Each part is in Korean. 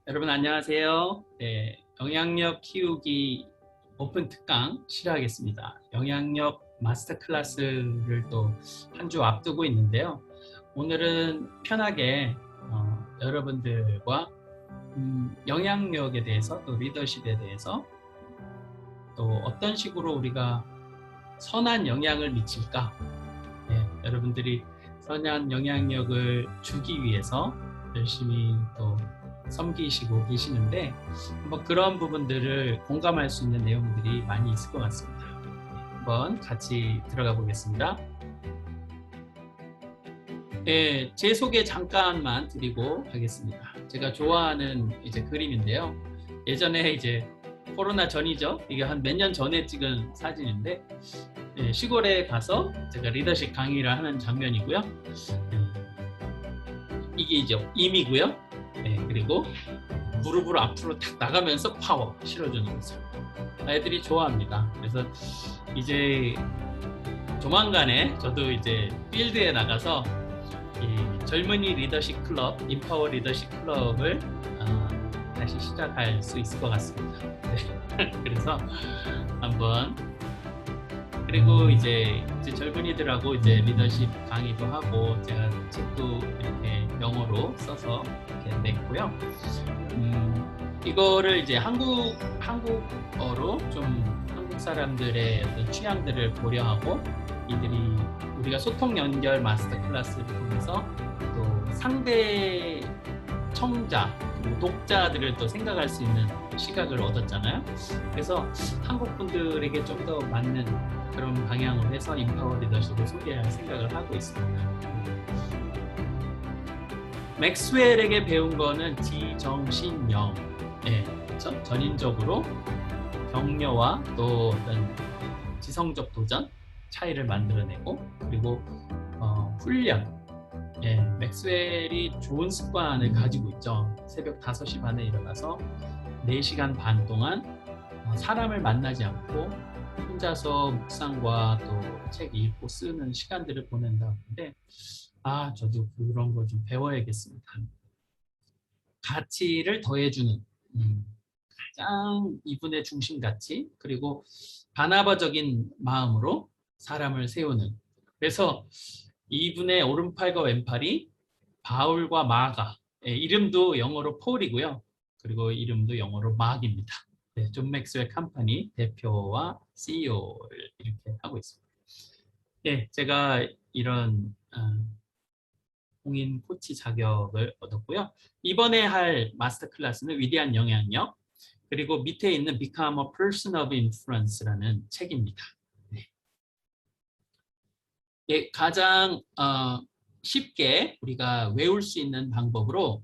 여러분 안녕하세요. 네, 영향력 키우기 오픈 특강 시작하겠습니다. 영향력 마스터 클래스를 또 한 주 앞두고 있는데요. 오늘은 편하게 여러분들과 영향력에 대해서 또 리더십에 대해서 또 어떤 식으로 우리가 선한 영향을 미칠까? 네, 여러분들이 선한 영향력을 주기 위해서 열심히 또 섬기시고 계시는데 한번 그런 부분들을 공감할 수 있는 내용들이 많이 있을 것 같습니다. 한번 같이 들어가 보겠습니다. 네, 제 소개 잠깐만 드리고 하겠습니다. 제가 좋아하는 이제 그림인데요. 예전에 이제 코로나 전이죠. 이게 한 몇 년 전에 찍은 사진인데 시골에 가서 제가 리더십 강의를 하는 장면이고요. 이게 이제 임이고요. 그리고 무릎으로 앞으로 탁 나가면서 파워 실어주는 거죠. 애들이 좋아합니다. 그래서 이제 조만간에 저도 이제 필드에 나가서 이 젊은이 리더십 클럽, 인파워 리더십 클럽을 다시 시작할 수 있을 것 같습니다. 네. 그래서 한번 그리고 이제 젊은이들하고 이제 리더십 강의도 하고 제가 책도 이렇게 영어로 써서 이렇게 냈고요. 이거를 이제 한국어로 좀 한국 사람들의 어떤 취향들을 고려하고 이들이 우리가 소통 연결 마스터 클래스를 통해서 또 상대 청자 그리고 독자들을 또 생각할 수 있는 시각을 얻었잖아요. 그래서 한국 분들에게 좀 더 맞는 그런 방향으로 해서 인파워 리더십을 소개할 생각을 하고 있습니다. 맥스웰에게 배운 거는 지정신영, 그렇죠? 전인적으로 격려와 또 어떤 지성적 도전 차이를 만들어내고 그리고 훈련. 맥스웰이 좋은 습관을 가지고 있죠. 새벽 5시 반에 일어나서 4시간 반 동안 사람을 만나지 않고 혼자서 묵상과 또 책 읽고 쓰는 시간들을 보낸다는데 저도 그런 걸 좀 배워야겠습니다. 가치를 더해주는 가장 이분의 중심 가치 그리고 바나바적인 마음으로 사람을 세우는 그래서 이분의 오른팔과 왼팔이 바울과 마가 이름도 영어로 폴이고요. 그리고 이름도 영어로 막입니다. 네, 존 맥스웰 컴퍼니 대표와 CEO를 이렇게 하고 있습니다. 네, 제가 이런 공인 코치 자격을 얻었고요. 이번에 할 마스터 클래스는 위대한 영향력 그리고 밑에 있는 Become a Person of Influence라는 책입니다. 네. 가장 쉽게 우리가 외울 수 있는 방법으로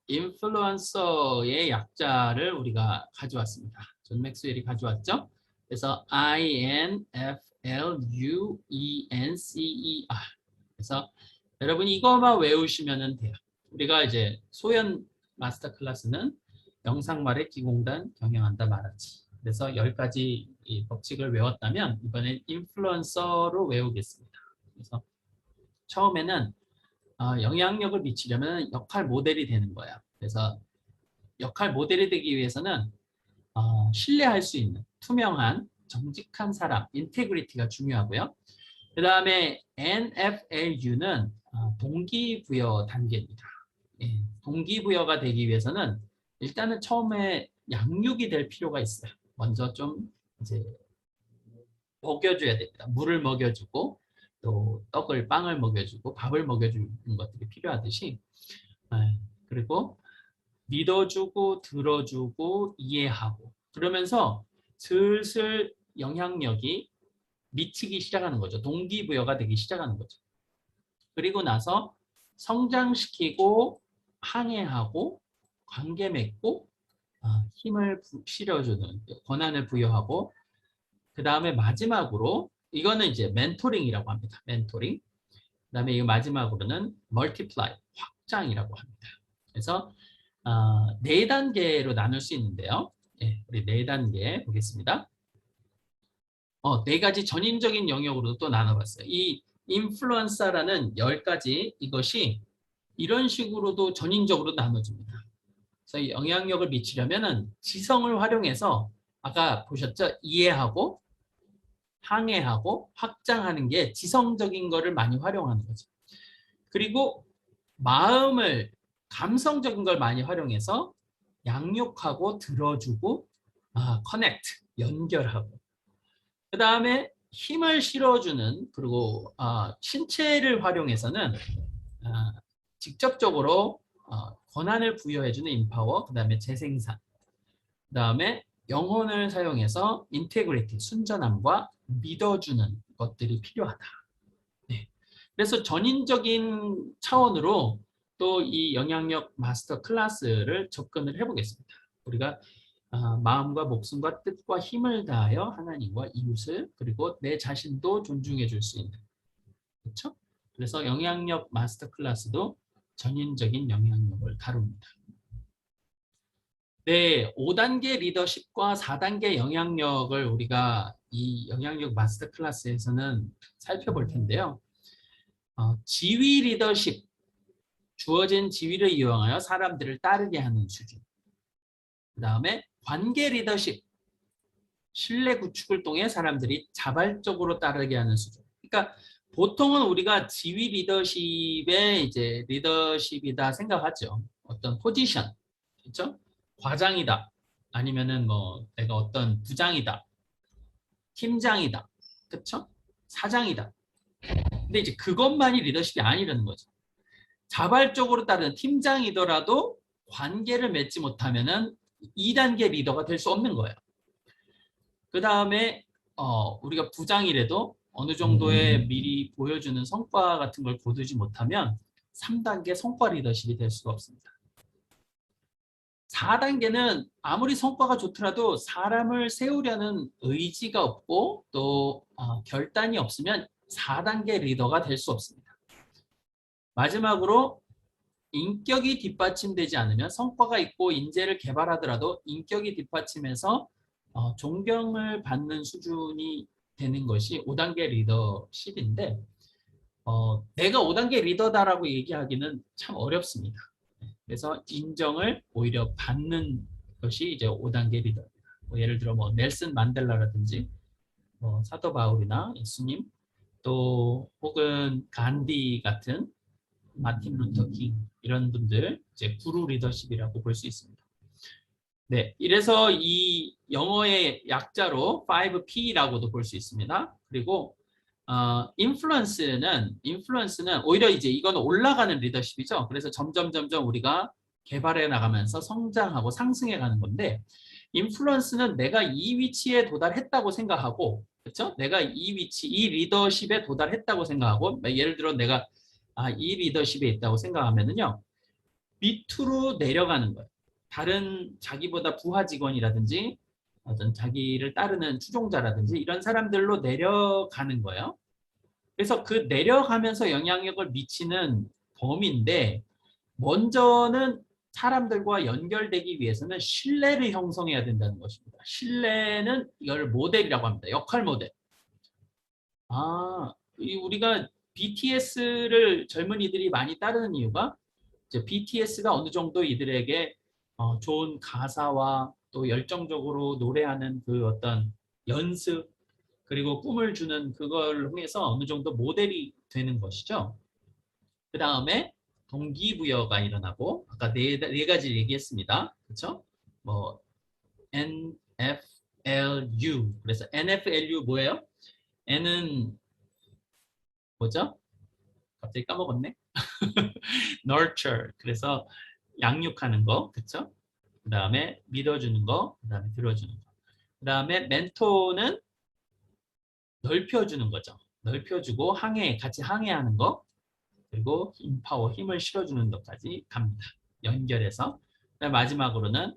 인플루언서의 약자를 우리가 가져왔습니다. 존 맥스웰이 가져왔죠. 그래서 INFLUENCER. 그래서 여러분이 이거만 외우시면 돼요. 우리가 이제 소연 마스터 클래스는 영상말의 기공단 경영한다 말하지. 그래서 10가지 이 법칙을 외웠다면 이번엔 인플루언서로 외우겠습니다. 그래서 처음에는 영향력을 미치려면 역할 모델이 되는 거야. 그래서 역할 모델이 되기 위해서는 신뢰할 수 있는 투명한 정직한 사람, 인테그리티가 중요하고요. 그 다음에 NFLU는 동기부여 단계입니다. 동기부여가 되기 위해서는 일단은 처음에 양육이 될 필요가 있어요. 먼저 좀 이제 먹여줘야 됩니다. 물을 먹여주고 또 빵을 먹여주고 밥을 먹여주는 것들이 필요하듯이 그리고 믿어주고 들어주고 이해하고 그러면서 슬슬 영향력이 미치기 시작하는 거죠. 동기부여가 되기 시작하는 거죠. 그리고 나서 성장시키고 항해하고 관계 맺고 힘을 실어주는 권한을 부여하고 그 다음에 마지막으로 이거는 이제 멘토링이라고 합니다. 멘토링. 그 다음에 이 마지막으로는 멀티플라이, 확장이라고 합니다. 그래서 4단계로 나눌 수 있는데요. 우리 4단계 보겠습니다. 4가지 전인적인 영역으로 또 나눠봤어요. 이 인플루언서라는 10가지 이것이 이런 식으로도 전인적으로 나눠집니다. 그래서 영향력을 미치려면은 지성을 활용해서 아까 보셨죠? 이해하고 항해하고 확장하는 게 지성적인 거를 많이 활용하는 거죠. 그리고 마음을 감성적인 걸 많이 활용해서 양육하고 들어주고 커넥트, 연결하고 그 다음에 힘을 실어주는 그리고 신체를 활용해서는 직접적으로 권한을 부여해주는 인파워, 그 다음에 재생산, 그 다음에 영혼을 사용해서 인테그리티, 순전함과 믿어주는 것들이 필요하다. 네. 그래서 전인적인 차원으로 또 이 영향력 마스터 클래스를 접근을 해보겠습니다. 우리가 마음과 목숨과 뜻과 힘을 다하여 하나님과 이웃을 그리고 내 자신도 존중해 줄 수 있는, 그렇죠? 그래서 영향력 마스터 클래스도 전인적인 영향력을 다룹니다. 네, 5단계 리더십과 4단계 영향력을 우리가 이 영향력 마스터 클래스에서는 살펴볼 텐데요. 지위 리더십, 주어진 지위를 이용하여 사람들을 따르게 하는 수준. 그 다음에 관계 리더십, 신뢰 구축을 통해 사람들이 자발적으로 따르게 하는 수준. 그러니까 보통은 우리가 지위 리더십의 이제 리더십이다 생각하죠. 어떤 포지션, 그렇죠? 과장이다. 아니면은 뭐 내가 어떤 부장이다. 팀장이다. 그렇죠? 사장이다. 근데 이제 그것만이 리더십이 아니라는 거죠. 자발적으로 따르는 팀장이더라도 관계를 맺지 못하면은 2단계 리더가 될 수 없는 거예요. 그 다음에 우리가 부장이라도 어느 정도의 미리 보여주는 성과 같은 걸 거두지 못하면 3단계 성과 리더십이 될 수가 없습니다. 4단계는 아무리 성과가 좋더라도 사람을 세우려는 의지가 없고 또 결단이 없으면 4단계 리더가 될 수 없습니다. 마지막으로 인격이 뒷받침되지 않으면 성과가 있고 인재를 개발하더라도 인격이 뒷받침해서 존경을 받는 수준이 되는 것이 5단계 리더십인데 내가 5단계 리더다라고 얘기하기는 참 어렵습니다. 그래서 인정을 오히려 받는 것이 이제 5단계 리더입니다. 뭐 예를 들어 뭐 넬슨 만델라라든지 뭐 사도 바울이나 예수님 또 혹은 간디 같은 마틴 루터 킹 이런 분들 이제 구루 리더십이라고 볼 수 있습니다. 네, 이래서 이 영어의 약자로 5P라고도 볼 수 있습니다. 그리고 인플루언스는 오히려 이제 이건 올라가는 리더십이죠. 그래서 점점 우리가 개발해 나가면서 성장하고 상승해 가는 건데 인플루언스는 내가 이 위치에 도달했다고 생각하고 그렇죠? 내가 이 위치, 이 리더십에 도달했다고 생각하고 예를 들어 내가 이 리더십에 있다고 생각하면은요. 밑으로 내려가는 거예요. 다른 자기보다 부하 직원이라든지 어떤 자기를 따르는 추종자라든지 이런 사람들로 내려가는 거예요. 그래서 그 내려가면서 영향력을 미치는 범위인데 먼저는 사람들과 연결되기 위해서는 신뢰를 형성해야 된다는 것입니다. 신뢰는 이걸 모델이라고 합니다. 역할 모델. 우리가 BTS를 젊은이들이 많이 따르는 이유가 이제 BTS가 어느 정도 이들에게 좋은 가사와 또 열정적으로 노래하는 그 어떤 연습 그리고 꿈을 주는 그걸 통해서 어느 정도 모델이 되는 것이죠. 그 다음에 동기부여가 일어나고 아까 네 가지 얘기했습니다. 그렇죠? 뭐 NFLU 그래서 NFLU 뭐예요? N은 뭐죠? 갑자기 까먹었네. nurture 그래서 양육하는 거, 그렇죠? 그 다음에 믿어주는 거, 그 다음에 들어주는 거. 그 다음에 멘토는 넓혀주는 거죠. 넓혀주고 같이 항해하는 거, 그리고 힘파워, 힘을 실어주는 것까지 갑니다. 연결해서. 그다음에 마지막으로는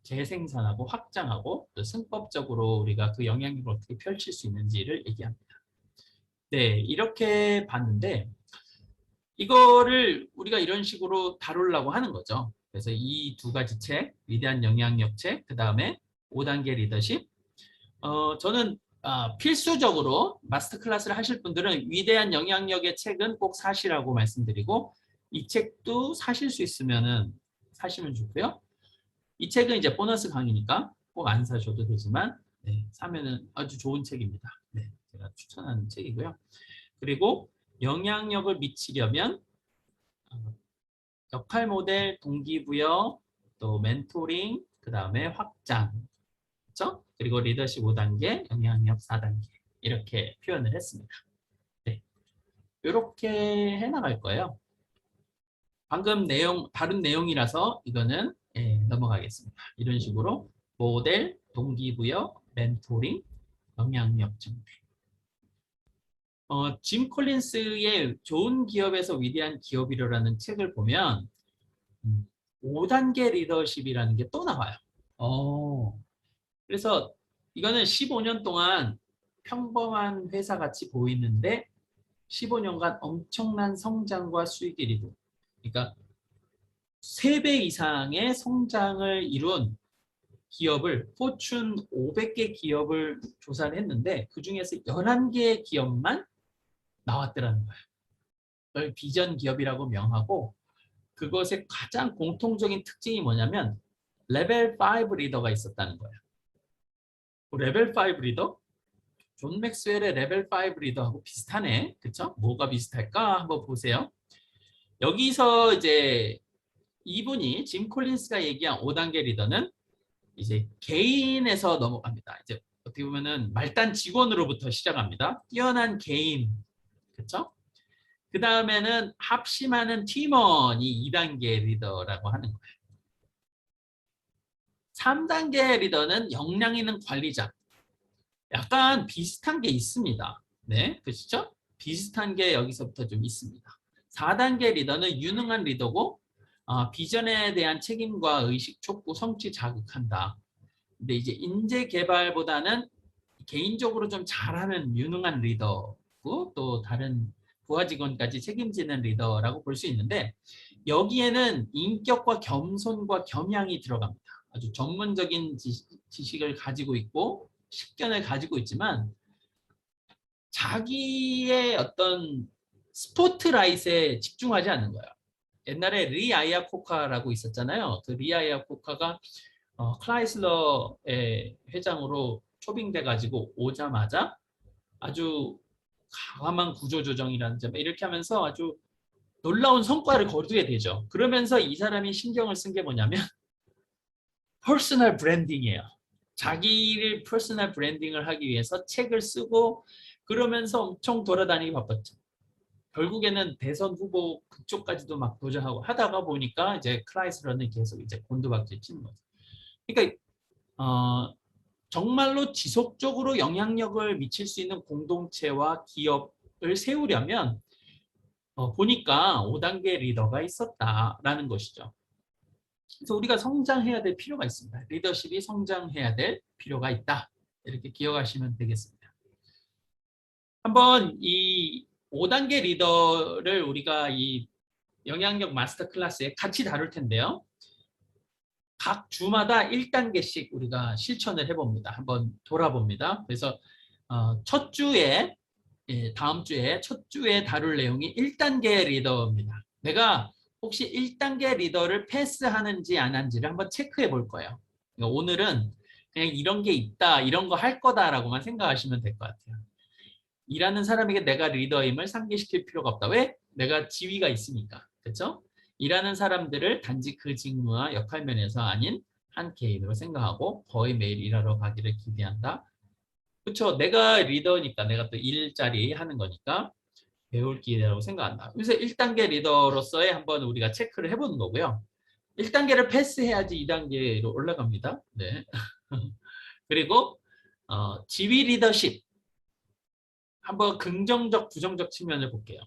재생산하고 확장하고 또 승법적으로 우리가 그 영향력을 어떻게 펼칠 수 있는지를 얘기합니다. 네, 이렇게 봤는데 이거를 우리가 이런 식으로 다루려고 하는 거죠. 그래서 이 두 가지 책, 위대한 영향력 책, 그 다음에 5단계 리더십. 저는 필수적으로 마스터 클래스를 하실 분들은 위대한 영향력의 책은 꼭 사시라고 말씀드리고 이 책도 사실 수 있으면은 사시면 좋고요. 이 책은 이제 보너스 강의니까 꼭 안 사셔도 되지만 네, 사면은 아주 좋은 책입니다. 네, 제가 추천하는 책이고요. 그리고 영향력을 미치려면 역할 모델, 동기부여, 또 멘토링, 그 다음에 확장, 그렇죠? 그리고 리더십 5단계, 영향력 4단계 이렇게 표현을 했습니다. 네, 이렇게 해나갈 거예요. 방금 내용 다른 내용이라서 이거는 넘어가겠습니다. 이런 식으로 모델, 동기부여, 멘토링, 영향력 증대. 짐 콜린스의 좋은 기업에서 위대한 기업이라는 책을 보면 5단계 리더십이라는 게 또 나와요. 그래서 이거는 15년 동안 평범한 회사 같이 보이는데 15년간 엄청난 성장과 수익을 이룬, 그러니까 3배 이상의 성장을 이룬 기업을 포춘 500개 기업을 조사를 했는데 그중에서 11개의 기업만 나왔더라는 거예요. 그걸 비전 기업이라고 명하고 그것의 가장 공통적인 특징이 뭐냐면 레벨 5 리더가 있었다는 거예요. 레벨 5 리더? 존 맥스웰의 레벨 5 리더하고 비슷하네. 그쵸? 뭐가 비슷할까? 한번 보세요. 여기서 이제 이분이 짐 콜린스가 얘기한 5단계 리더는 이제 개인에서 넘어갑니다. 이제 어떻게 보면은 말단 직원으로부터 시작합니다. 뛰어난 개인, 그렇죠? 그 다음에는 합심하는 팀원이 2단계 리더라고 하는 거예요. 3단계 리더는 역량 있는 관리자. 약간 비슷한 게 있습니다. 네, 그렇죠? 비슷한 게 여기서부터 좀 있습니다. 4단계 리더는 유능한 리더고 비전에 대한 책임과 의식 촉구, 성취 자극한다. 근데 이제 인재 개발보다는 개인적으로 좀 잘하는 유능한 리더고 또 다른 부하 직원까지 책임지는 리더라고 볼 수 있는데 여기에는 인격과 겸손과 겸양이 들어갑니다. 아주 전문적인 지식을 가지고 있고 식견을 가지고 있지만 자기의 어떤 스포트라이트에 집중하지 않는 거예요. 옛날에 리 아이아코카라고 있었잖아요. 그 리 아이아코카가 클라이슬러의 회장으로 초빙돼 가지고 오자마자 아주 과감한 구조조정이라든지 이렇게 하면서 아주 놀라운 성과를 거두게 되죠. 그러면서 이 사람이 신경을 쓴 게 뭐냐면 퍼스널 브랜딩이에요. 자기를 퍼스널 브랜딩을 하기 위해서 책을 쓰고 그러면서 엄청 돌아다니기 바빴죠. 결국에는 대선 후보 그쪽까지도 막 도전하고 하다가 보니까 이제 클라이슬러는 계속 이제 곤두박질 치는 거죠. 그러니까 정말로 지속적으로 영향력을 미칠 수 있는 공동체와 기업을 세우려면 보니까 5단계 리더가 있었다라는 것이죠. 그래서 우리가 성장해야 될 필요가 있습니다. 리더십이 성장해야 될 필요가 있다. 이렇게 기억하시면 되겠습니다. 한번 이 5단계 리더를 우리가 이 영향력 마스터 클래스에 같이 다룰 텐데요. 각 주마다 1단계씩 우리가 실천을 해봅니다. 한번 돌아봅니다. 그래서 첫 주에 다음 주에 첫 주에 다룰 내용이 1단계 리더입니다. 내가 혹시 1단계 리더를 패스하는지 안 하는지를 한번 체크해 볼 거예요. 그러니까 오늘은 그냥 이런 게 있다, 이런 거 할 거다라고만 생각하시면 될 것 같아요. 일하는 사람에게 내가 리더임을 상기시킬 필요가 없다. 왜? 내가 지위가 있으니까. 그렇죠? 일하는 사람들을 단지 그 직무와 역할면에서 아닌 한 개인으로 생각하고 거의 매일 일하러 가기를 기대한다. 그렇죠? 내가 리더니까 내가 또 일자리 하는 거니까 배울 기회라고 생각한다. 그래서 1단계 리더로서의 한번 우리가 체크를 해보는 거고요. 1단계를 패스해야지 2단계로 올라갑니다. 네. 그리고 지위 리더십. 한번 긍정적, 부정적 측면을 볼게요.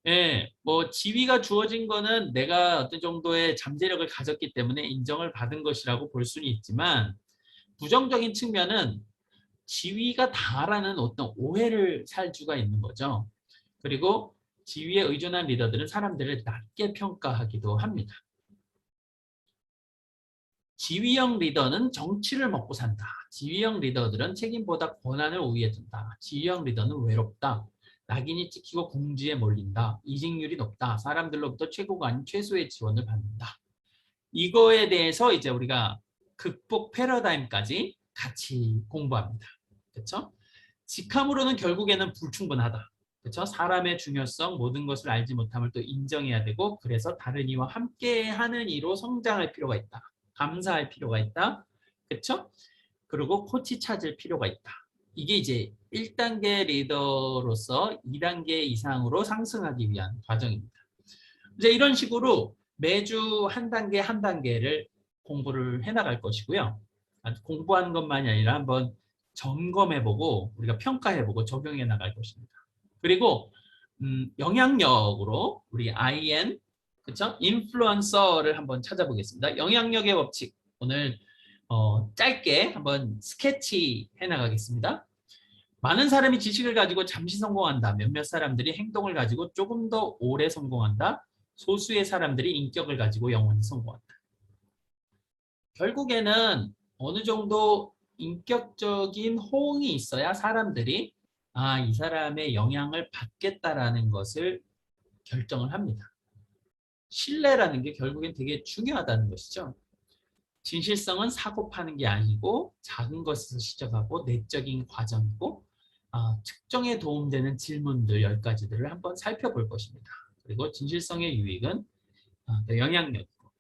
예, 뭐 지위가 주어진 거는 내가 어떤 정도의 잠재력을 가졌기 때문에 인정을 받은 것이라고 볼 수는 있지만 부정적인 측면은 지위가 다라는 어떤 오해를 살 수가 있는 거죠. 그리고 지위에 의존한 리더들은 사람들을 낮게 평가하기도 합니다. 지위형 리더는 정치를 먹고 산다. 지위형 리더들은 책임보다 권한을 우위에 둔다. 지위형 리더는 외롭다. 낙인이 찍히고 공지에 몰린다. 이직률이 높다. 사람들로부터 최고가 아닌 최소의 지원을 받는다. 이거에 대해서 이제 우리가 극복 패러다임까지 같이 공부합니다. 그렇죠? 직함으로는 결국에는 불충분하다. 그렇죠? 사람의 중요성, 모든 것을 알지 못함을 또 인정해야 되고, 그래서 다른 이와 함께하는 이로 성장할 필요가 있다. 감사할 필요가 있다. 그렇죠? 그리고 코치 찾을 필요가 있다. 이게 이제 1단계 리더로서 2단계 이상으로 상승하기 위한 과정입니다. 이제 이런 식으로 매주 한 단계 한 단계를 공부를 해나갈 것이고요. 공부하는 것만이 아니라 한번 점검해보고 우리가 평가해보고 적용해 나갈 것입니다. 그리고 영향력으로 우리 IN, 그쵸? 인플루언서를 한번 찾아보겠습니다. 영향력의 법칙 오늘 짧게 한번 스케치 해나가겠습니다. 많은 사람이 지식을 가지고 잠시 성공한다. 몇몇 사람들이 행동을 가지고 조금 더 오래 성공한다. 소수의 사람들이 인격을 가지고 영원히 성공한다. 결국에는 어느 정도 인격적인 호응이 있어야 사람들이 이 사람의 영향을 받겠다라는 것을 결정을 합니다. 신뢰라는 게 결국엔 되게 중요하다는 것이죠. 진실성은 사고 파는 게 아니고 작은 것에서 시작하고 내적인 과정이고 특정에 도움되는 질문들 10가지들을 한번 살펴볼 것입니다. 그리고 진실성의 유익은 영향력이고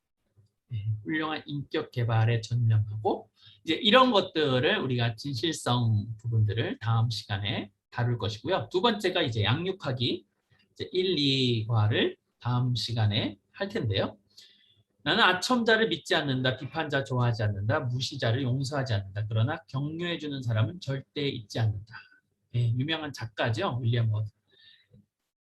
훌륭한 인격 개발에 전념하고 이제 이런 것들을 우리가 진실성 부분들을 다음 시간에 다룰 것이고요. 두 번째가 이제 양육하기 이제 1, 2과를 다음 시간에 할 텐데요. 나는 아첨자를 믿지 않는다. 비판자 좋아하지 않는다. 무시자를 용서하지 않는다. 그러나 격려해주는 사람은 절대 잊지 않는다. 유명한 작가죠. 윌리엄 워드.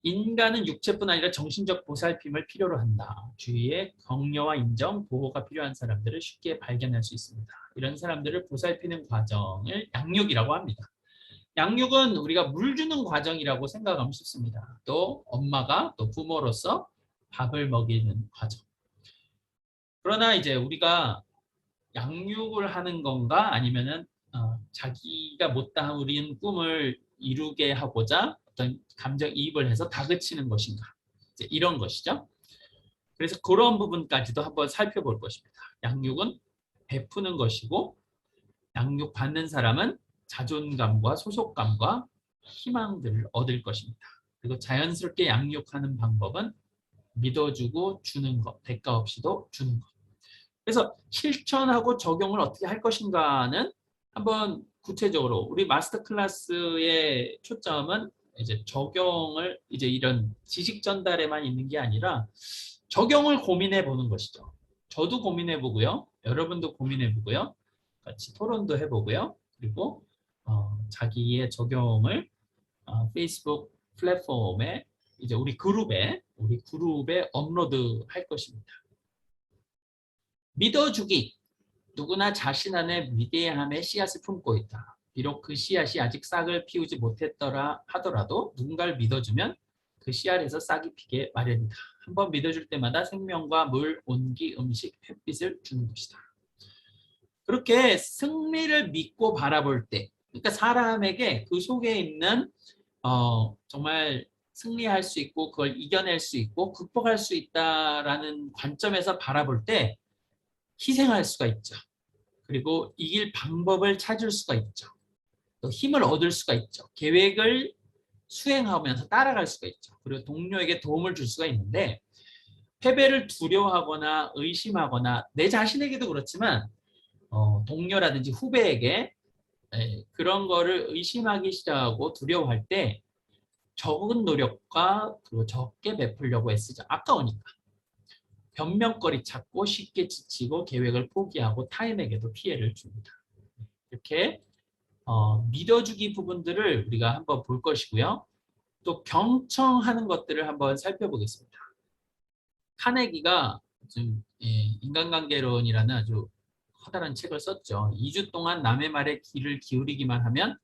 인간은 육체뿐 아니라 정신적 보살핌을 필요로 한다. 주위에 격려와 인정, 보호가 필요한 사람들을 쉽게 발견할 수 있습니다. 이런 사람들을 보살피는 과정을 양육이라고 합니다. 양육은 우리가 물 주는 과정이라고 생각하면 쉽습니다. 또 엄마가 또 부모로서 밥을 먹이는 과정. 그러나 이제 우리가 양육을 하는 건가 아니면은 자기가 못다한 꿈을 이루게 하고자 어떤 감정이입을 해서 다그치는 것인가 이제 이런 것이죠. 그래서 그런 부분까지도 한번 살펴볼 것입니다. 양육은 베푸는 것이고 양육받는 사람은 자존감과 소속감과 희망들을 얻을 것입니다. 그리고 자연스럽게 양육하는 방법은 믿어주고 주는 것, 대가 없이도 주는 것. 그래서 실천하고 적용을 어떻게 할 것인가는 한번 구체적으로 우리 마스터 클래스의 초점은 이제 적용을 이제 이런 지식 전달에만 있는 게 아니라 적용을 고민해 보는 것이죠. 저도 고민해 보고요. 여러분도 고민해 보고요. 같이 토론도 해 보고요. 그리고 자기의 적용을 페이스북 플랫폼에 이제 우리 그룹에 업로드 할 것입니다. 믿어주기. 누구나 자신 안에 위대함의 씨앗을 품고 있다. 비록 그 씨앗이 아직 싹을 피우지 못했더라 하더라도 누군가를 믿어주면 그 씨앗에서 싹이 피게 마련이다. 한번 믿어줄 때마다 생명과 물, 온기, 음식, 햇빛을 주는 것이다. 그렇게 승리를 믿고 바라볼 때, 그러니까 사람에게 그 속에 있는 정말 승리할 수 있고 그걸 이겨낼 수 있고 극복할 수 있다라는 관점에서 바라볼 때 희생할 수가 있죠. 그리고 이길 방법을 찾을 수가 있죠. 또 힘을 얻을 수가 있죠. 계획을 수행하면서 따라갈 수가 있죠. 그리고 동료에게 도움을 줄 수가 있는데 패배를 두려워하거나 의심하거나 내 자신에게도 그렇지만 동료라든지 후배에게 그런 거를 의심하기 시작하고 두려워할 때 적은 노력과 그리고 적게 베풀려고 애쓰죠. 아까우니까. 변명거리 찾고 쉽게 지치고 계획을 포기하고 타인에게도 피해를 줍니다. 이렇게 믿어주기 부분들을 우리가 한번 볼 것이고요. 또 경청하는 것들을 한번 살펴보겠습니다. 카네기가 지금 인간관계론이라는 아주 커다란 책을 썼죠. 2주 동안 남의 말에 귀를 기울이기만 하면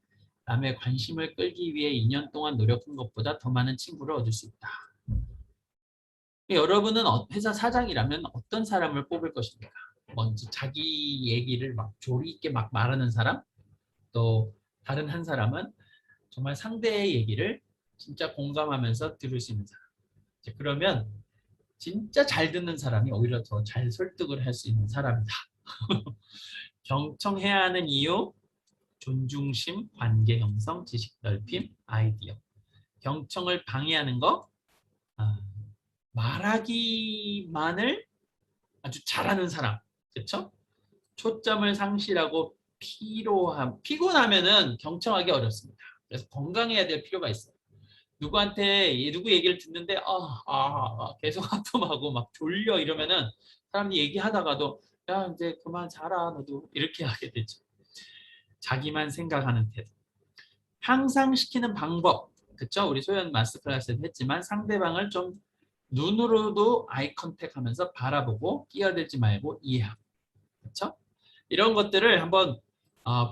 남의 관심을 끌기 위해 2년 동안 노력한 것보다 더 많은 친구를 얻을 수 있다. 여러분은 회사 사장이라면 어떤 사람을 뽑을 것입니까? 먼저 자기 얘기를 막 조리 있게 막 말하는 사람, 또 다른 한 사람은 정말 상대의 얘기를 진짜 공감하면서 들을 수 있는 사람. 이제 그러면 진짜 잘 듣는 사람이 오히려 더 잘 설득을 할 수 있는 사람이다. 경청해야 하는 이유, 존중심, 관계 형성, 지식 넓힘, 아이디어. 경청을 방해하는 거, 아, 말하기만을 아주 잘하는 사람. 그렇죠? 초점을 상실하고 피곤하면은 경청하기 어렵습니다. 그래서 건강해야 될 필요가 있어요. 누구한테 누구 얘기를 듣는데 계속 하품하고 막 졸려 이러면은 사람이 얘기하다가도 야 이제 그만 자라 너도 이렇게 하게 되죠. 자기만 생각하는 태도. 항상 시키는 방법. 그쵸? 우리 소연 마스터 클래스에서 했지만 상대방을 좀 눈으로도 아이 컨택하면서 바라보고 끼어들지 말고 이해하고. 그쵸? 이런 것들을 한번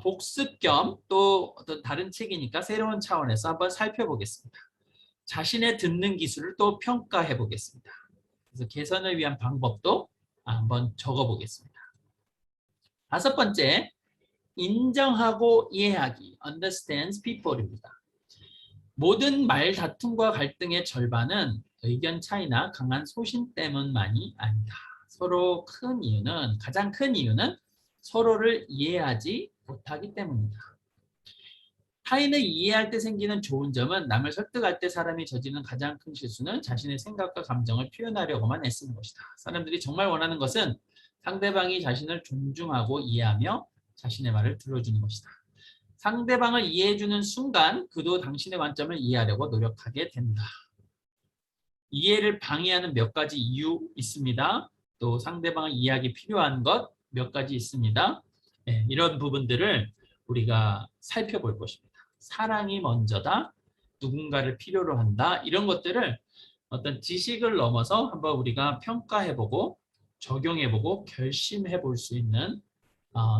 복습 겸 또 어떤 다른 책이니까 새로운 차원에서 한번 살펴보겠습니다. 자신의 듣는 기술을 또 평가해 보겠습니다. 그래서 개선을 위한 방법도 한번 적어 보겠습니다. 5번째, 인정하고 이해하기, understands people입니다. 모든 말다툼과 갈등의 절반은 의견 차이나 강한 소신 때문만이 아니다. 가장 큰 이유는 서로를 이해하지 못하기 때문이다. 타인을 이해할 때 생기는 좋은 점은 남을 설득할 때 사람이 저지르는 가장 큰 실수는 자신의 생각과 감정을 표현하려고만 애쓰는 것이다. 사람들이 정말 원하는 것은 상대방이 자신을 존중하고 이해하며 자신의 말을 들어주는 것이다. 상대방을 이해해주는 순간 그도 당신의 관점을 이해하려고 노력하게 된다. 이해를 방해하는 몇 가지 이유 있습니다. 또 상대방을 이해하기 필요한 것 몇 가지 있습니다. 네, 이런 부분들을 우리가 살펴볼 것입니다. 사랑이 먼저다. 누군가를 필요로 한다. 이런 것들을 어떤 지식을 넘어서 한번 우리가 평가해보고 적용해보고 결심해볼 수 있는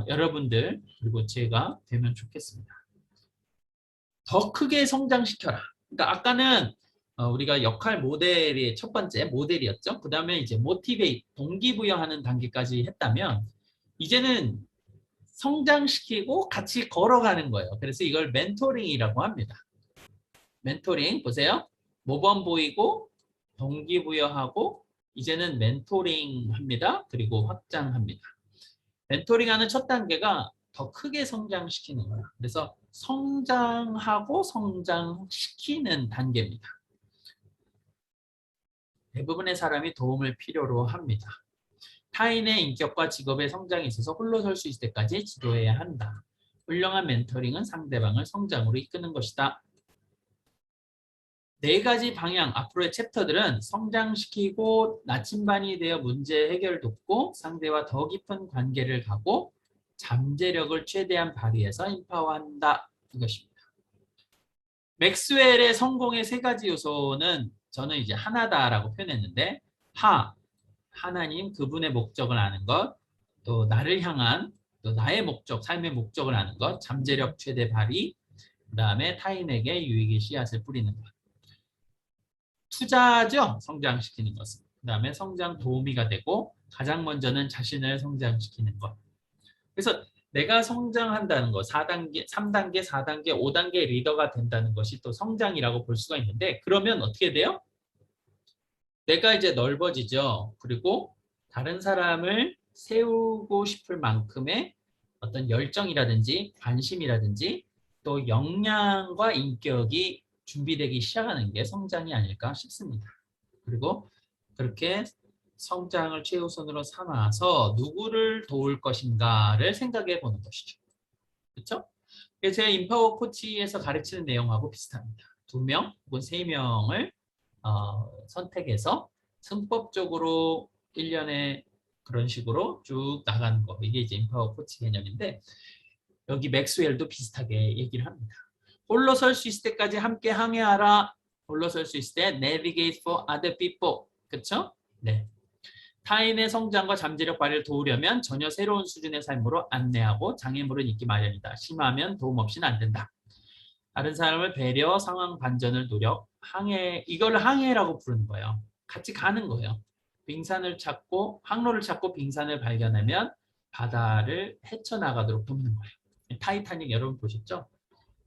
여러분들 그리고 제가 되면 좋겠습니다. 더 크게 성장시켜라. 그러니까 아까는 우리가 역할 모델이 첫 번째 모델이었죠. 그 다음에 이제 모티베이트, 동기부여하는 단계까지 했다면 이제는 성장시키고 같이 걸어가는 거예요. 그래서 이걸 멘토링이라고 합니다. 멘토링 보세요. 모범 보이고 동기부여하고 이제는 멘토링 합니다. 그리고 확장합니다. 멘토링하는 첫 단계가 더 크게 성장시키는 거야. 그래서 성장하고 성장시키는 단계입니다. 대부분의 사람이 도움을 필요로 합니다. 타인의 인격과 직업의 성장에 있어서 홀로 설 수 있을 때까지 지도해야 한다. 훌륭한 멘토링은 상대방을 성장으로 이끄는 것이다. 4가지 방향, 앞으로의 챕터들은 성장시키고 나침반이 되어 문제 해결을 돕고 상대와 더 깊은 관계를 가고 잠재력을 최대한 발휘해서 인파화한다. 이것입니다. 맥스웰의 성공의 3가지 요소는 저는 이제 하나다라고 표현했는데 하나님 그분의 목적을 아는 것, 또 나를 향한 또 나의 목적, 삶의 목적을 아는 것, 잠재력 최대 발휘, 그 다음에 타인에게 유익의 씨앗을 뿌리는 것. 투자죠. 성장시키는 것은. 그 다음에 성장 도우미가 되고 가장 먼저는 자신을 성장시키는 것. 그래서 내가 성장한다는 것, 4단계, 3단계, 4단계, 5단계 리더가 된다는 것이 또 성장이라고 볼 수가 있는데 그러면 어떻게 돼요? 내가 이제 넓어지죠. 그리고 다른 사람을 세우고 싶을 만큼의 어떤 열정이라든지 관심이라든지 또 역량과 인격이 준비되기 시작하는 게 성장이 아닐까 싶습니다. 그리고 그렇게 성장을 최우선으로 삼아서 누구를 도울 것인가를 생각해 보는 것이죠. 그렇죠? 그래서 제가 인파워 코치에서 가르치는 내용하고 비슷합니다. 2명 혹은 3명을 선택해서 승법적으로 1년에 그런 식으로 쭉 나가는 거. 이게 이제 인파워 코치 개념인데 여기 맥스웰도 비슷하게 얘기를 합니다. 홀로 설 수 있을 때까지 함께 항해하라. 홀로 설 수 있을 때 navigate for other people. 그렇죠? 네. 타인의 성장과 잠재력 발휘를 도우려면 전혀 새로운 수준의 삶으로 안내하고 장애물은 있기 마련이다. 심하면 도움 없이는 안 된다. 다른 사람을 배려, 상황 반전을 노력, 이걸 항해라고 부르는 거예요. 같이 가는 거예요. 항로를 찾고 빙산을 발견하면 바다를 헤쳐나가도록 돕는 거예요. 타이타닉 여러분 보셨죠?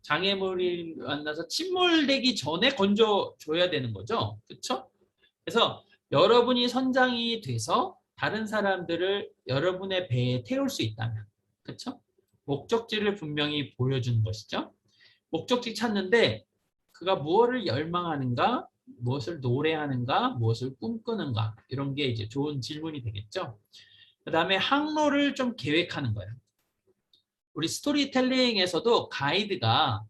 장애물이 만나서 침몰되기 전에 건져줘야 되는 거죠. 그렇죠? 그래서 여러분이 선장이 돼서 다른 사람들을 여러분의 배에 태울 수 있다면, 그렇죠? 목적지를 분명히 보여주는 것이죠. 목적지 찾는데 그가 무엇을 열망하는가, 무엇을 노래하는가, 무엇을 꿈꾸는가, 이런 게 이제 좋은 질문이 되겠죠. 그 다음에 항로를 좀 계획하는 거예요. 우리 스토리텔링에서도 가이드가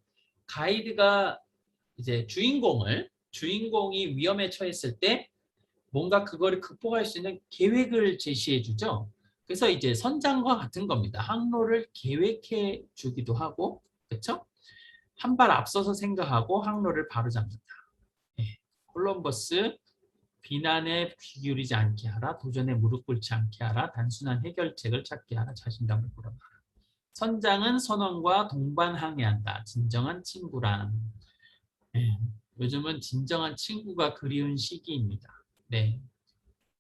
이제 주인공이 위험에 처했을 때 뭔가 그거를 극복할 수 있는 계획을 제시해 주죠. 그래서 이제 선장과 같은 겁니다. 항로를 계획해 주기도 하고, 그렇죠? 한 발 앞서서 생각하고 항로를 바로잡는다. 예. 콜럼버스, 비난에 귀 기울이지 않게 하라, 도전에 무릎 꿇지 않게 하라, 단순한 해결책을 찾게 하라, 자신감을 불어넣어라. 선장은 선원과 동반항해한다. 진정한 친구란. 예. 요즘은 진정한 친구가 그리운 시기입니다. 네,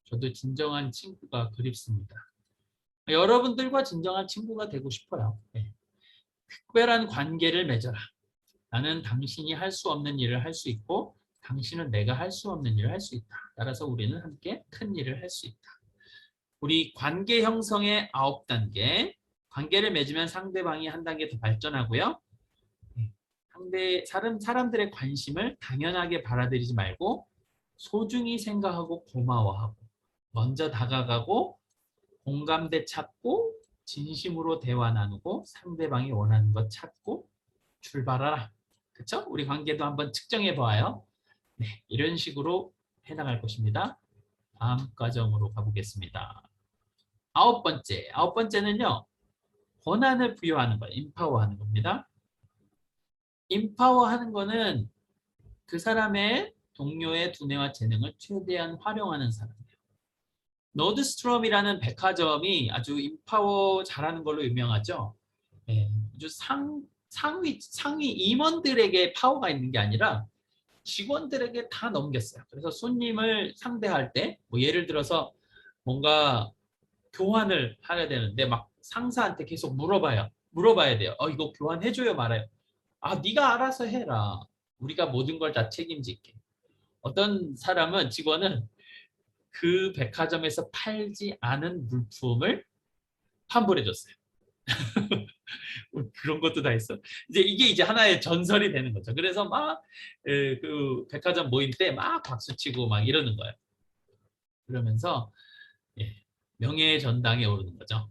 저도 진정한 친구가 그립습니다. 여러분들과 진정한 친구가 되고 싶어요. 네. 특별한 관계를 맺어라. 나는 당신이 할 수 없는 일을 할 수 있고 당신은 내가 할 수 없는 일을 할 수 있다. 따라서 우리는 함께 큰 일을 할 수 있다. 우리 관계 형성의 9단계. 관계를 맺으면 상대방이 한 단계 더 발전하고요. 사람들의 관심을 당연하게 받아들이지 말고 소중히 생각하고 고마워하고 먼저 다가가고 공감대 찾고 진심으로 대화 나누고 상대방이 원하는 것 찾고 출발하라. 그렇죠? 우리 관계도 한번 측정해 보아요. 네, 이런 식으로 해나갈 것입니다. 다음 과정으로 가보겠습니다. 아홉 번째는요. 권한을 부여하는 거예요. 임파워하는 겁니다. 임파워하는 거는 그 사람의 동료의 두뇌와 재능을 최대한 활용하는 사람이에요. 노드스트롬이라는 백화점이 아주 임파워 잘하는 걸로 유명하죠. 네, 아주 상위 임원들에게 파워가 있는 게 아니라 직원들에게 다 넘겼어요. 그래서 손님을 상대할 때, 뭐 예를 들어서 뭔가 교환을 하게 되는데 막 상사한테 계속 물어봐야 돼요. 이거 교환해줘요, 말아요. 네가 알아서 해라. 우리가 모든 걸 다 책임질게. 어떤 직원은 그 백화점에서 팔지 않은 물품을 환불해줬어요. 그런 것도 다 있어. 이게 이제 하나의 전설이 되는 거죠. 그래서 막 그 백화점 모임 때 막 박수치고 막 이러는 거예요. 그러면서 명예의 전당에 오르는 거죠.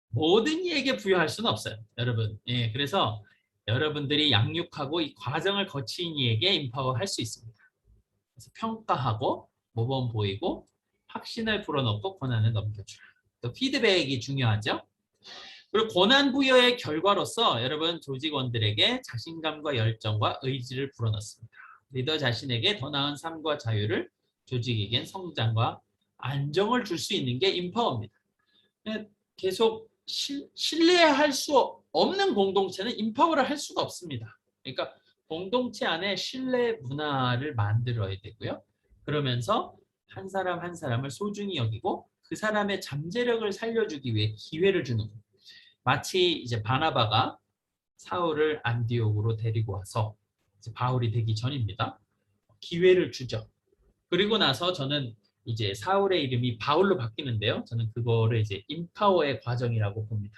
모든 이에게 부여할 수는 없어요, 여러분. 그래서 여러분들이 양육하고 이 과정을 거친 이에게 임파워할 수 있습니다. 그래서 평가하고 모범 보이고 확신을 불어넣고 권한을 넘겨주라. 또 피드백이 중요하죠. 그리고 권한 부여의 결과로서 여러분 조직원들에게 자신감과 열정과 의지를 불어넣습니다. 리더 자신에게 더 나은 삶과 자유를, 조직에겐 성장과 안정을 줄 수 있는 게 임파워입니다. 계속 신뢰할 수 없는 공동체는 임파워를 할 수가 없습니다. 그러니까 공동체 안에 신뢰 문화를 만들어야 되고요. 그러면서 한 사람 한 사람을 소중히 여기고 그 사람의 잠재력을 살려주기 위해 기회를 주는 거예요. 마치 이제 바나바가 사울을 안디옥으로 데리고 와서 이제 바울이 되기 전입니다. 기회를 주죠. 그리고 나서 저는 이제 사울의 이름이 바울로 바뀌는데요. 저는 그거를 이제 임파워의 과정이라고 봅니다.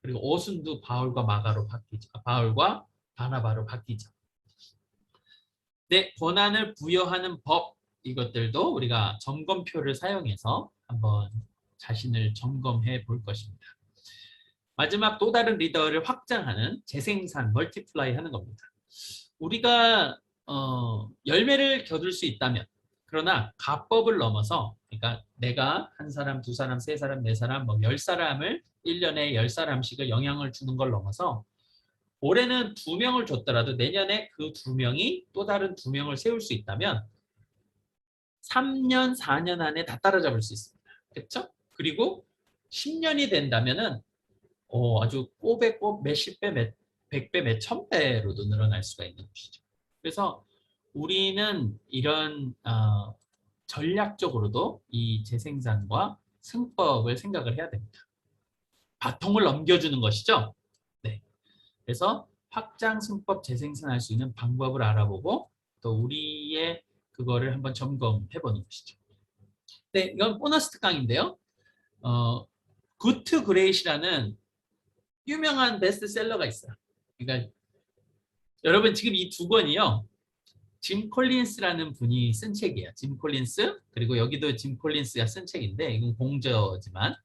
그리고 어순도 바울과 마가로 바뀌죠. 바울과 바나바로 바뀌죠. 네, 권한을 부여하는 법, 이것들도 우리가 점검표를 사용해서 한번 자신을 점검해 볼 것입니다. 마지막 또 다른 리더를 확장하는 재생산, 멀티플라이 하는 겁니다. 우리가 열매를 거둘 수 있다면, 그러나 가법을 넘어서, 그러니까 내가 한 사람, 두 사람, 세 사람, 네 사람, 뭐 10사람을 1년에 10사람씩을 영향을 주는 걸 넘어서 올해는 2명을 줬더라도 내년에 그 2명이 또 다른 2명을 세울 수 있다면 3년, 4년 안에 다 따라잡을 수 있습니다. 그렇죠? 그리고 10년이 된다면은 아주 꼬배꼬 몇십 배, 100배, 몇천 배로도 늘어날 수가 있는 것이죠. 그래서 우리는 이런 전략적으로도 이 재생산과 승법을 생각을 해야 됩니다. 바통을 넘겨주는 것이죠. 네. 그래서 확장승법 재생산할 수 있는 방법을 알아보고 또 우리의 그거를 한번 점검해 보는 것이죠. 네, 이건 보너스 특강인데요. 굿 투 그레이시라는 유명한 베스트셀러가 있어요. 그러니까 여러분 지금 이 두 권이요. 짐 콜린스라는 분이 쓴 책이에요. 짐 콜린스, 그리고 여기도 짐 콜린스가 쓴 책인데 이건 공저지만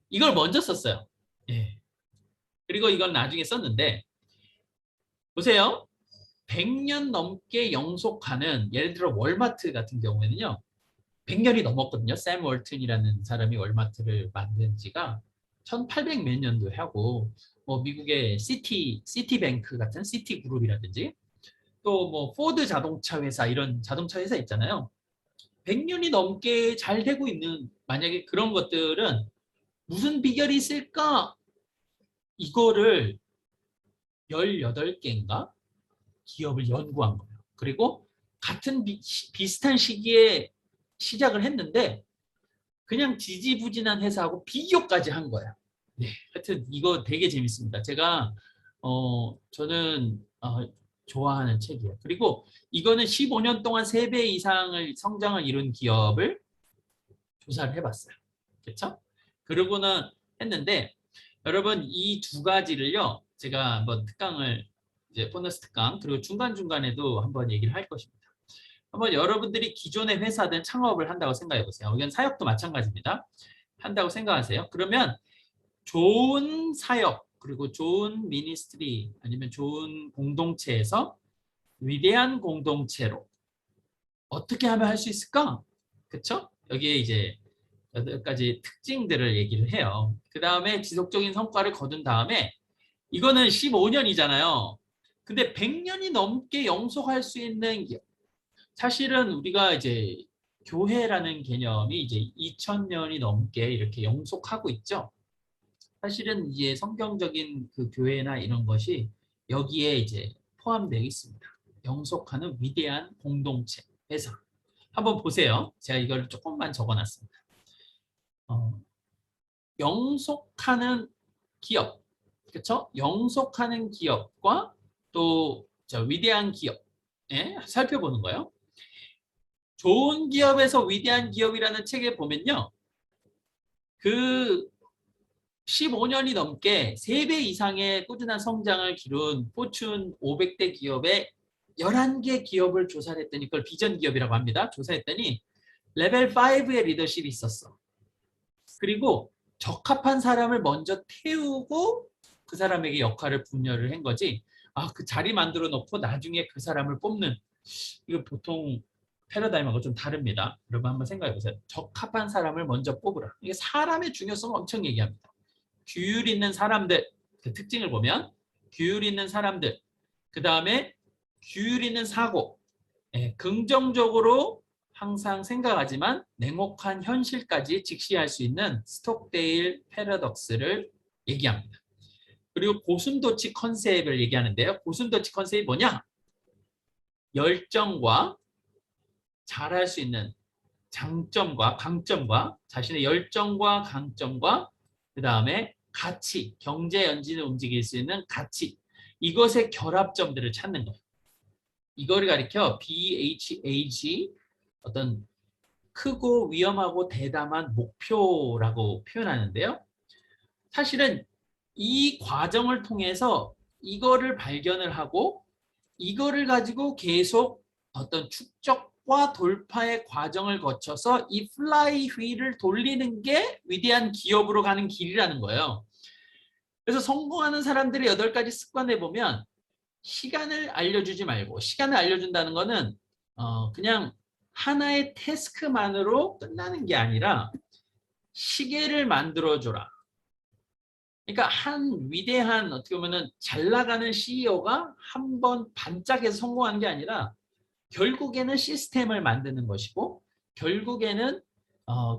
이걸 먼저 썼어요. 예. 그리고 이걸 나중에 썼는데 보세요. 100년 넘게 영속하는 예를 들어 월마트 같은 경우에는요. 100년이 넘었거든요. 샘 월튼이라는 사람이 월마트를 만든 지가 1800 몇 년도에 하고 뭐 미국의 시티뱅크 같은 시티그룹이라든지 또 뭐 포드 자동차 회사 이런 자동차 회사 있잖아요. 100년이 넘게 잘 되고 있는 만약에 그런 것들은 무슨 비결이 있을까? 이거를 18개인가 기업을 연구한 거예요. 그리고 같은 비슷한 시기에 시작을 했는데 그냥 지지부진한 회사하고 비교까지 한 거예요. 네, 하여튼 이거 되게 재밌습니다. 제가 저는 좋아하는 책이에요. 그리고 이거는 15년 동안 3배 이상을 성장을 이룬 기업을 조사를 해봤어요. 그렇죠? 그러고는 했는데 여러분 이 두 가지를요. 제가 한번 특강을 이제 보너스 특강 그리고 중간중간에도 한번 얘기를 할 것입니다. 한번 여러분들이 기존의 회사든 창업을 한다고 생각해 보세요. 이건 사역도 마찬가지입니다. 한다고 생각하세요. 그러면 좋은 사역 그리고 좋은 미니스트리 아니면 좋은 공동체에서 위대한 공동체로 어떻게 하면 할 수 있을까? 그렇죠? 여기에 이제 8가지 특징들을 얘기를 해요. 그 다음에 지속적인 성과를 거둔 다음에 이거는 15년이잖아요. 근데 100년이 넘게 영속할 수 있는 사실은 우리가 이제 교회라는 개념이 이제 2000년이 넘게 이렇게 영속하고 있죠. 사실은 이제 성경적인 그 교회나 이런 것이 여기에 이제 포함되어 있습니다. 영속하는 위대한 공동체, 회사. 한번 보세요. 제가 이걸 조금만 적어놨습니다. 영속하는 기업, 그렇죠? 영속하는 기업과 또 위대한 기업, 살펴보는 거예요. 좋은 기업에서 위대한 기업이라는 책에 보면요. 그 15년이 넘게 3배 이상의 꾸준한 성장을 기룬 포춘 500대 기업의 11개 기업을 조사를 했더니 그걸 비전 기업이라고 합니다. 조사했더니 레벨 5의 리더십이 있었어. 그리고 적합한 사람을 먼저 태우고 그 사람에게 역할을 분열을 한 거지. 그 자리 만들어 놓고 나중에 그 사람을 뽑는 이거 보통 패러다임하고 좀 다릅니다. 여러분 한번 생각해 보세요. 적합한 사람을 먼저 뽑으라. 이게 사람의 중요성을 엄청 얘기합니다. 규율 있는 사람들, 그 특징을 보면 규율 있는 사람들, 그 다음에 규율 있는 사고, 긍정적으로 항상 생각하지만 냉혹한 현실까지 직시할 수 있는 스톡데일 패러독스를 얘기합니다. 그리고 고슴도치 컨셉을 얘기하는데요. 고슴도치 컨셉이 뭐냐? 열정과 잘할 수 있는 장점과 강점과 자신의 열정과 강점과 그 다음에 가치, 경제 연진을 움직일 수 있는 가치, 이것의 결합점들을 찾는 거예요. 이거를 가리켜 BHAG, 어떤 크고 위험하고 대담한 목표라고 표현하는데요. 사실은 이 과정을 통해서 이거를 발견을 하고 이거를 가지고 계속 어떤 축적과 돌파의 과정을 거쳐서 이 플라이 휠을 돌리는 게 위대한 기업으로 가는 길이라는 거예요. 그래서 성공하는 사람들의 8가지 습관에 보면 시간을 알려주지 말고, 시간을 알려준다는 거는 그냥 하나의 태스크만으로 끝나는 게 아니라 시계를 만들어줘라. 그러니까 한 위대한 어떻게 보면은 잘 나가는 CEO가 한 번 반짝해서 성공한 게 아니라 결국에는 시스템을 만드는 것이고 결국에는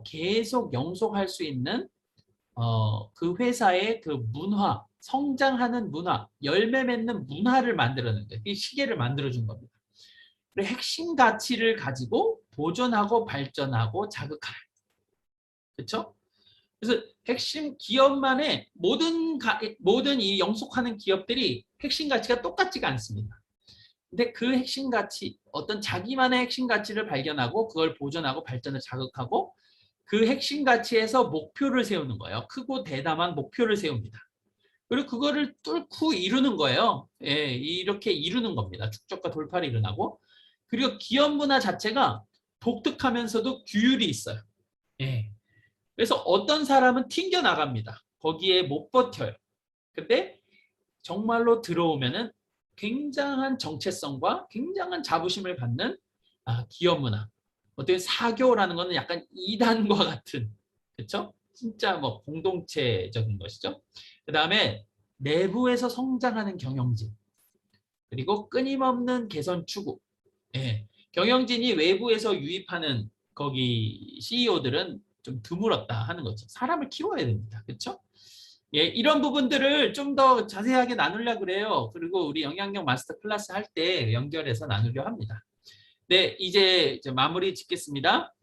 계속 영속할 수 있는 그 회사의 그 문화, 성장하는 문화, 열매 맺는 문화를 만들어내는 거예요. 이 시계를 만들어준 겁니다. 그리고 핵심 가치를 가지고 보존하고 발전하고 자극하라. 그렇죠? 그래서 핵심 기업만의 모든 이 영속하는 기업들이 핵심 가치가 똑같지가 않습니다. 근데 그 핵심 가치, 어떤 자기만의 핵심 가치를 발견하고 그걸 보존하고 발전을 자극하고 그 핵심 가치에서 목표를 세우는 거예요. 크고 대담한 목표를 세웁니다. 그리고 그거를 뚫고 이루는 거예요. 예, 이렇게 이루는 겁니다. 축적과 돌파를 일어나고. 그리고 기업 문화 자체가 독특하면서도 규율이 있어요. 예. 그래서 어떤 사람은 튕겨 나갑니다. 거기에 못 버텨요. 근데 정말로 들어오면은 굉장한 정체성과 굉장한 자부심을 갖는 기업 문화. 어떻게 사교라는 거는 약간 이단과 같은, 그렇죠? 진짜 뭐 공동체적인 것이죠. 그 다음에 내부에서 성장하는 경영진, 그리고 끊임없는 개선 추구. 예. 경영진이 외부에서 유입하는 거기 CEO들은 좀 드물었다 하는 거죠. 사람을 키워야 됩니다. 그렇죠? 예, 이런 부분들을 좀 더 자세하게 나누려고 그래요. 그리고 우리 영향력 마스터 클래스 할 때 연결해서 나누려 합니다. 네, 이제 마무리 짓겠습니다.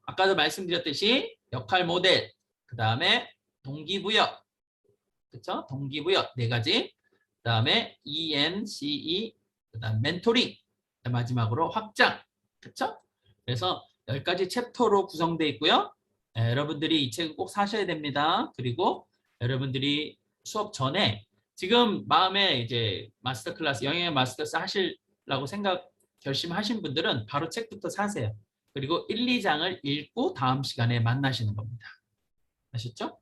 아까도 말씀드렸듯이 역할 모델, 그 다음에 동기부여, 그렇죠? 동기부여 네 가지, 그 다음에 ENCE, 그 다음 멘토링, 마지막으로 확장, 그렇죠? 그래서 10가지 챕터로 구성되어 있고요. 여러분들이 이 책은 꼭 사셔야 됩니다. 그리고 여러분들이 수업 전에 지금 마음에 이제 마스터 클래스, 영양의 마스터 클래스 하시려고 결심하신 분들은 바로 책부터 사세요. 그리고 1, 2장을 읽고 다음 시간에 만나시는 겁니다. 아셨죠?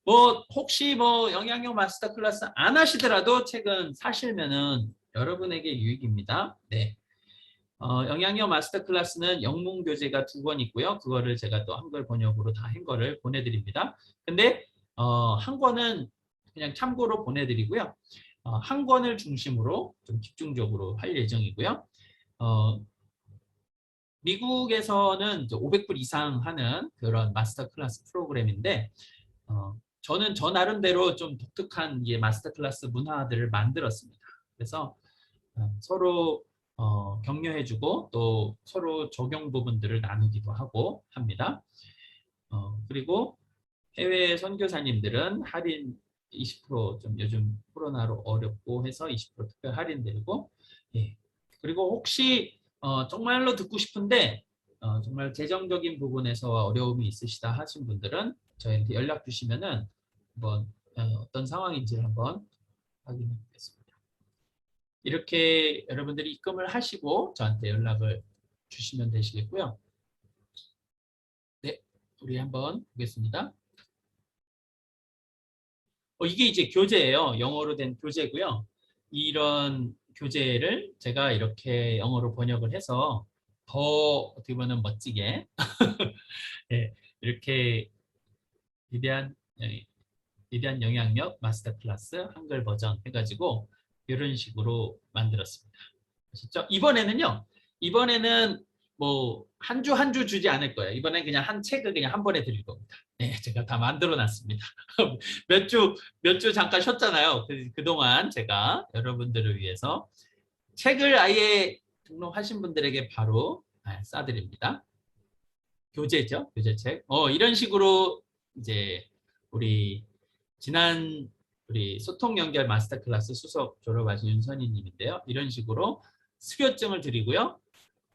뭐 혹시 뭐 영양력 마스터 클래스 안 하시더라도 책은 사시면은 여러분에게 유익입니다. 네. 영양력 마스터 클래스는 영문 교재가 2권 있고요. 그거를 제가 또 한글 번역으로 다 한 거를 보내드립니다. 근데 한 권은 그냥 참고로 보내드리고요. 한 권을 중심으로 좀 집중적으로 할 예정이고요. 미국에서는 500불 이상 하는 그런 마스터 클래스 프로그램인데 저는 저 나름대로 좀 독특한 마스터 클래스 문화들을 만들었습니다. 그래서 서로 격려해주고 또 서로 적용 부분들을 나누기도 하고 합니다. 그리고 해외 선교사님들은 할인 20%좀 요즘 코로나로 어렵고 해서 20% 특별 할인되고, 예. 그리고 혹시 정말로 듣고 싶은데 정말 재정적인 부분에서 어려움이 있으시다 하신 분들은 저희한테 연락 주시면은 한번 어떤 상황인지를 한번 확인해 보겠습니다. 이렇게 여러분들이 입금을 하시고 저한테 연락을 주시면 되시겠고요. 네, 우리 한번 보겠습니다. 이게 이제 교재예요. 영어로 된 교재고요. 이런 교재를 제가 이렇게 영어로 번역을 해서 더 어떻게 보면 멋지게 네, 이렇게 위대한 영향력 마스터 클래스 한글 버전 해가지고 이런 식으로 만들었습니다. 아셨죠? 이번에는 뭐 한 주 한 주 주지 않을 거예요. 이번엔 그냥 한 책을 그냥 한 번에 드릴 겁니다. 네, 제가 다 만들어 놨습니다. 몇 주 잠깐 쉬었잖아요. 그동안 제가 여러분들을 위해서 책을 아예 등록하신 분들에게 바로 싸드립니다. 교재죠, 교재책. 이런 식으로 이제 우리 지난 우리 소통 연결 마스터 클래스 수석 졸업하신 윤선희님인데요. 이런 식으로 수료증을 드리고요.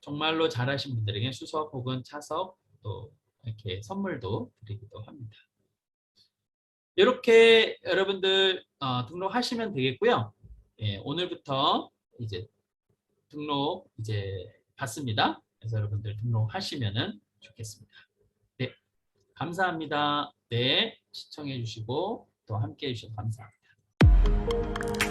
정말로 잘하신 분들에게 수석 혹은 차석 또 이렇게 선물도 드리기도 합니다. 이렇게 여러분들 등록하시면 되겠고요. 예, 오늘부터 이제 등록 이제 받습니다. 그래서 여러분들 등록하시면은 좋겠습니다. 네, 감사합니다. 네, 시청해 주시고 또 함께 해 주셔서 감사합니다.